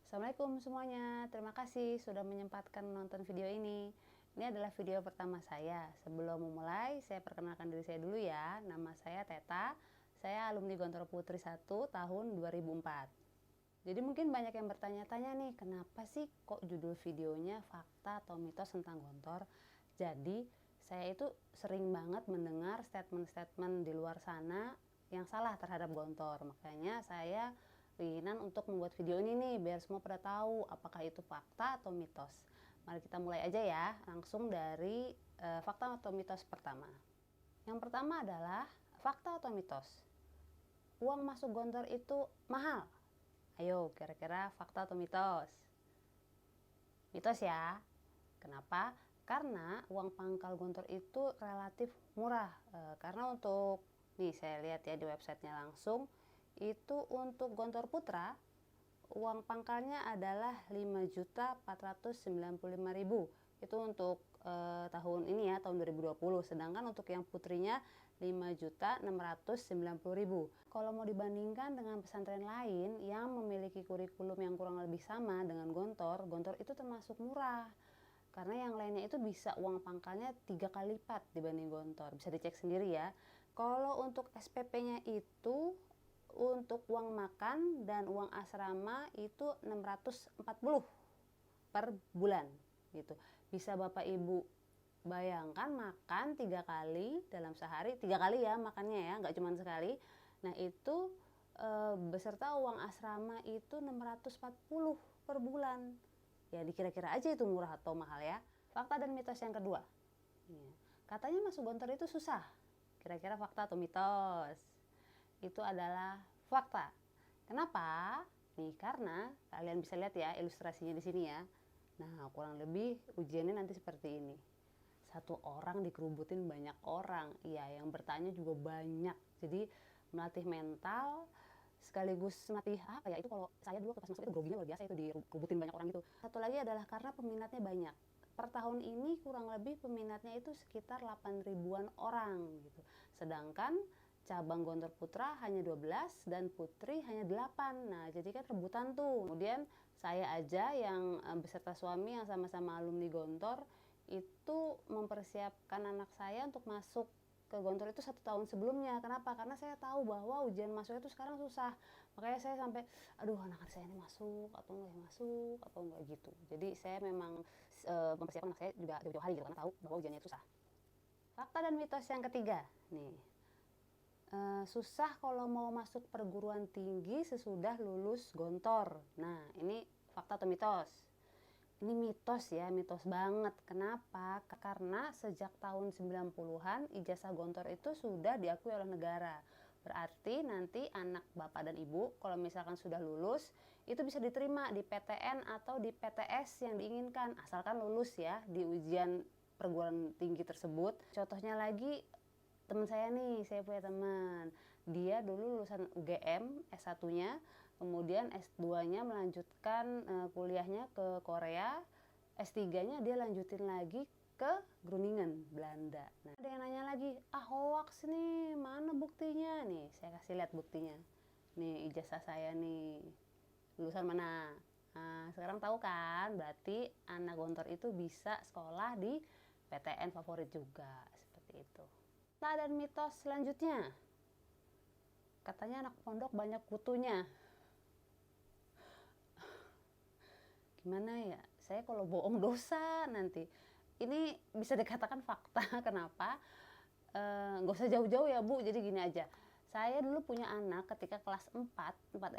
Assalamualaikum semuanya, terima kasih sudah menyempatkan menonton video ini. Ini adalah video pertama saya. Sebelum memulai, saya perkenalkan diri saya dulu ya. Nama saya Teta, saya alumni Gontor Putri 1 tahun 2004. Jadi mungkin banyak yang bertanya-tanya nih, kenapa sih kok judul videonya fakta atau mitos tentang Gontor? Jadi saya itu sering banget mendengar statement-statement di luar sana yang salah terhadap Gontor. Makanya saya keinginan untuk membuat video ini nih biar semua pada tahu apakah itu fakta atau mitos. Mari kita mulai aja ya, langsung dari fakta atau mitos pertama. Yang pertama adalah fakta atau mitos. Uang masuk Gontor itu mahal. Ayo, kira-kira fakta atau mitos? Mitos ya. Kenapa? Karena uang pangkal Gontor itu relatif murah. Karena untuk, nih saya lihat ya di websitenya langsung, itu untuk Gontor Putra uang pangkalnya adalah 5.495.000. Itu untuk tahun ini ya, tahun 2020. Sedangkan untuk yang putrinya 5.690.000. Kalau mau dibandingkan dengan pesantren lain yang memiliki kurikulum yang kurang lebih sama dengan Gontor, Gontor itu termasuk murah. Karena yang lainnya itu bisa uang pangkalnya 3 kali lipat dibanding Gontor. Bisa dicek sendiri ya. Kalau untuk SPP-nya itu untuk uang makan dan uang asrama itu 640 per bulan gitu. Bisa Bapak Ibu bayangkan makan 3 kali dalam sehari, 3 kali ya makannya ya, nggak cuma sekali. Nah itu beserta uang asrama itu 640 per bulan. Ya dikira-kira aja itu murah atau mahal ya. Fakta dan mitos yang kedua. Katanya masuk Gontor itu susah. Kira-kira fakta atau mitos? Itu adalah fakta. Kenapa? Nih karena kalian bisa lihat ya ilustrasinya di sini ya. Nah, kurang lebih ujiannya nanti seperti ini. Satu orang dikerubutin banyak orang. Iya, yang bertanya juga banyak. Jadi melatih mental sekaligus melatih apa ya, itu kalau saya dulu pas masuk itu groginya luar biasa, itu dikerubutin banyak orang gitu. Satu lagi adalah karena peminatnya banyak. Per tahun ini kurang lebih peminatnya itu sekitar 8 ribuan orang gitu. Sedangkan cabang Gontor Putra hanya 12 dan Putri hanya 8. Nah, jadi kan rebutan tuh. Kemudian saya aja yang beserta suami yang sama-sama alumni Gontor itu mempersiapkan anak saya untuk masuk ke Gontor itu 1 tahun sebelumnya. Kenapa? Karena saya tahu bahwa ujian masuknya itu sekarang susah. Makanya saya sampai, aduh anak saya ini masuk atau enggak masuk atau enggak gitu. Jadi saya memang mempersiapkan anak saya juga jauh-jauh hari gitu karena tahu bahwa ujiannya itu susah. Fakta dan mitos yang ketiga, nih. Susah kalau mau masuk perguruan tinggi sesudah lulus Gontor. Nah, ini fakta atau mitos? Ini mitos ya, mitos banget. Kenapa? Karena sejak tahun 90-an ijazah Gontor itu sudah diakui oleh negara. Berarti nanti anak bapak dan ibu kalau misalkan sudah lulus itu bisa diterima di PTN atau di PTS yang diinginkan asalkan lulus ya di ujian perguruan tinggi tersebut. Contohnya lagi teman saya nih, saya punya teman. Dia dulu lulusan UGM S1-nya, kemudian S2-nya melanjutkan kuliahnya ke Korea, S3-nya dia lanjutin lagi ke Groningen, Belanda. Nah, ada yang nanya lagi, hoax nih, mana buktinya? Nih, saya kasih lihat buktinya. Nih, ijazah saya nih. Lulusan mana? Nah, sekarang tahu kan, berarti anak Gontor itu bisa sekolah di PTN favorit juga, seperti itu. Fakta dan mitos selanjutnya. Katanya anak pondok banyak kutunya. Gimana ya? Saya kalau bohong dosa nanti. Ini bisa dikatakan fakta. Kenapa? Nggak usah jauh-jauh ya Bu. Jadi gini aja. Saya dulu punya anak ketika kelas 4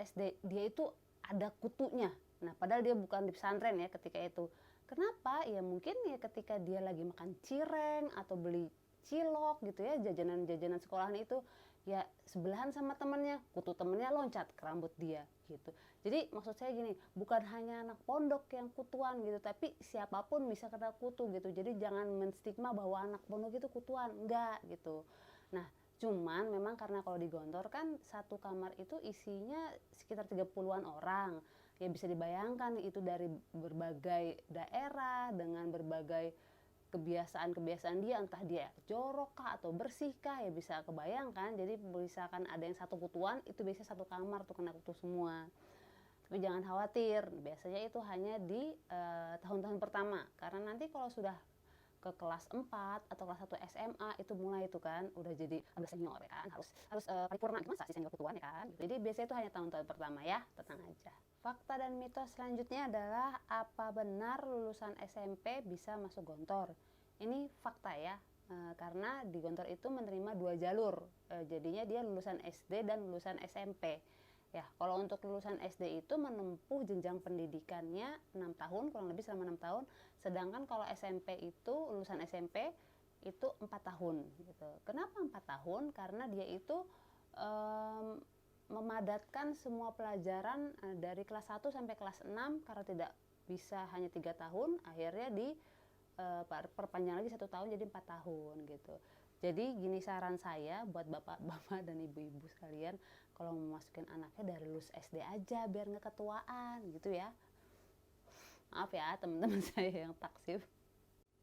SD. Dia itu ada kutunya. Nah, padahal dia bukan di pesantren ya ketika itu. Kenapa? Ya mungkin ya ketika dia lagi makan cireng atau beli cilok gitu ya, jajanan-jajanan sekolahan itu ya sebelahan sama temennya, kutu temennya loncat ke rambut dia gitu. Jadi maksud saya gini, bukan hanya anak pondok yang kutuan gitu, tapi siapapun bisa kena kutu gitu. Jadi jangan menstigma bahwa anak pondok itu kutuan, enggak gitu. Nah, cuman memang karena kalau di Gontor kan satu kamar itu isinya sekitar 30-an orang. Ya bisa dibayangkan itu dari berbagai daerah dengan berbagai kebiasaan-kebiasaan dia, entah dia jorok kah atau bersih kah, ya bisa kebayangkan. Jadi misalkan ada yang satu kutuan, itu biasanya satu kamar tuh kena kutu semua. Tapi jangan khawatir, biasanya itu hanya di tahun-tahun pertama, karena nanti kalau sudah ke kelas 4 atau kelas 1 SMA itu mulai itu kan udah jadi agak senior ya kan, harus paripurna, masa sih senior ketuaan ya kan. Jadi biasanya itu hanya tahun-tahun pertama ya, tenang aja. Fakta dan mitos selanjutnya adalah apa benar lulusan SMP bisa masuk Gontor? Ini fakta ya, karena di Gontor itu menerima 2 jalur, jadinya dia lulusan SD dan lulusan SMP. Ya, kalau untuk lulusan SD itu menempuh jenjang pendidikannya 6 tahun, kurang lebih selama 6 tahun. Sedangkan kalau SMP itu, lulusan SMP itu 4 tahun gitu. Kenapa 4 tahun? Karena dia itu memadatkan semua pelajaran dari kelas 1 sampai kelas 6, karena tidak bisa hanya 3 tahun, akhirnya di perpanjang lagi 1 tahun jadi 4 tahun gitu. Jadi gini saran saya buat bapak-bapak dan ibu-ibu sekalian, kalau mau masukin anaknya dari lulus SD aja biar nggak ketuaan gitu ya. Maaf ya teman-teman saya yang taksif.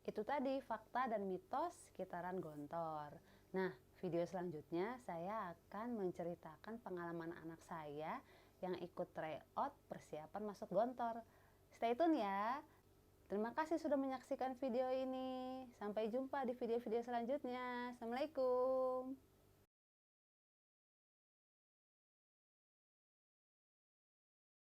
Itu tadi fakta dan mitos sekitaran Gontor. Nah, video selanjutnya saya akan menceritakan pengalaman anak saya yang ikut tryout persiapan masuk Gontor. Stay tune ya. Terima kasih sudah menyaksikan video ini. Sampai jumpa di video-video selanjutnya. Assalamualaikum.